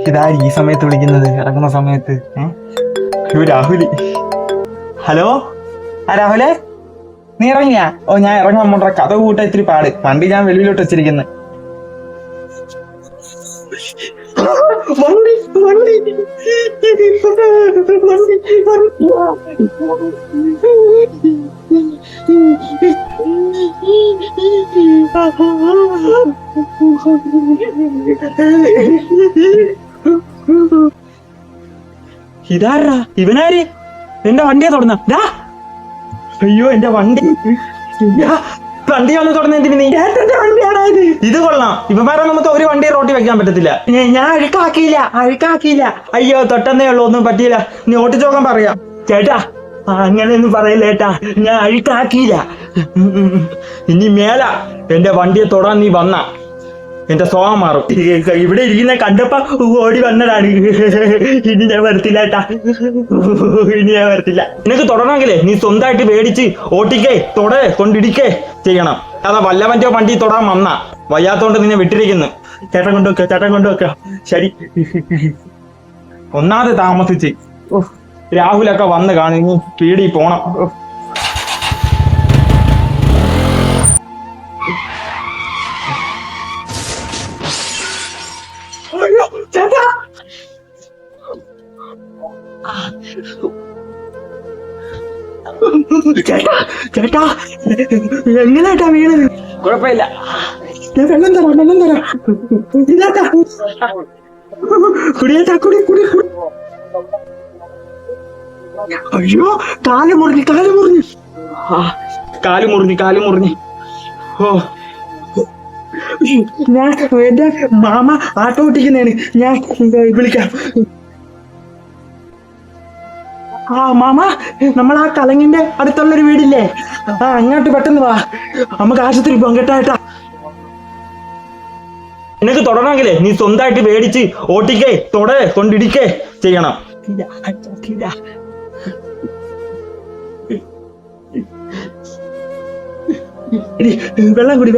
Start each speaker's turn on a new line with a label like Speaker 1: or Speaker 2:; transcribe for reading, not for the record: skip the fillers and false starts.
Speaker 1: ഇതാര് ഈ സമയത്ത് വിളിക്കുന്നത്, ഇറങ്ങുന്ന സമയത്ത്? രാഹുല്. ഹലോ, രാഹുലേ, നീ ഇറങ്ങിയാ? ഓ, ഞാൻ ഇറങ്ങാൻ പോണ്ട, കഥ കൂട്ട ഇത്തിരി പാട്. വണ്ടി ഞാൻ വെളിയിലോട്ട് വെച്ചിരിക്കുന്നു. വണ്ടി വണ്ടി ഇതാരാ? ഇവനാര്? എന്റെ വണ്ടിയാ തുറന്ന? അയ്യോ, എന്റെ വണ്ടി വണ്ടി വന്ന് തുറന്ന എന്തിന്? നീ വണ്ടിയാണത്. ഇത് കൊള്ളാം. ഇവന്മാരെ നമുക്ക് ഒരു വണ്ടി റോട്ടി വെക്കാൻ പറ്റത്തില്ല. ഞാൻ അഴുക്കാക്കിയില്ല. അയ്യോ, തൊട്ടെന്നേ ഉള്ളൂ, ഒന്നും പറ്റിയില്ല. നീ ഓട്ടിച്ചോക്കാൻ പറയാം. ചേട്ടാ, അങ്ങനെയൊന്നും പറയില്ല ചേട്ടാ, ഞാൻ അഴുക്കാക്കിയില്ല. ഇനി മേല എന്റെ വണ്ടിയെ തൊടാൻ നീ വന്ന എന്റെ സ്വഭാവം മാറും. ഇവിടെ ഇരിക്കുന്ന കണ്ടപ്പോ ഓടി വന്നതാണ്. ഇനി ഞാൻ വരത്തില്ല ചേട്ടാ, ഇനി ഞാൻ വരത്തില്ല. നിനക്ക് തൊടണമെങ്കിലേ നീ സ്വന്തമായിട്ട് മേടിച്ച് ഓട്ടിക്കേ, തൊടേ, കൊണ്ടിടിക്കേ ചെയ്യണം. അതാ വല്ലവന്റെ വണ്ടി തൊടാൻ വന്ന വയ്യാത്തോണ്ട് നിന്നെ വിട്ടിരിക്കുന്നു. ചേട്ടൻ കൊണ്ടുവെക്ക. ശരി. ഒന്നാമത് താമസിച്ച് രാഹുലൊക്കെ വന്ന് കാണും. ഇനി പീടി പോണം. ചേട്ടാ, എങ്ങനെയാട്ടാ വീണത്? കുഴപ്പമില്ല, ഞാൻ വെള്ളം തരാം. ഇതാട്ടാ, കുടി. അയ്യോ, കാല് മുറിഞ്ഞ്. ഓ, ഞാൻ എന്റെ മാമ ആട്ടോ ഓട്ടിക്കുന്നതാണ്, ഞാൻ വിളിക്കാം. മാമ, നമ്മൾ ആ കലങ്ങിന്റെ അടുത്തുള്ളൊരു വീടില്ലേ, അങ്ങോട്ട് പെട്ടെന്ന് വാ, നമുക്ക് ആശുപത്രി പോകാം കേട്ടാ. നിനക്ക് തൊടണമെങ്കിലേ നീ സ്വന്തമായിട്ട് മേടിച്ച് ഓട്ടിക്കേ, തൊടേ, കൊണ്ടിടിക്കേ ചെയ്യണം. വെള്ളം കുടി.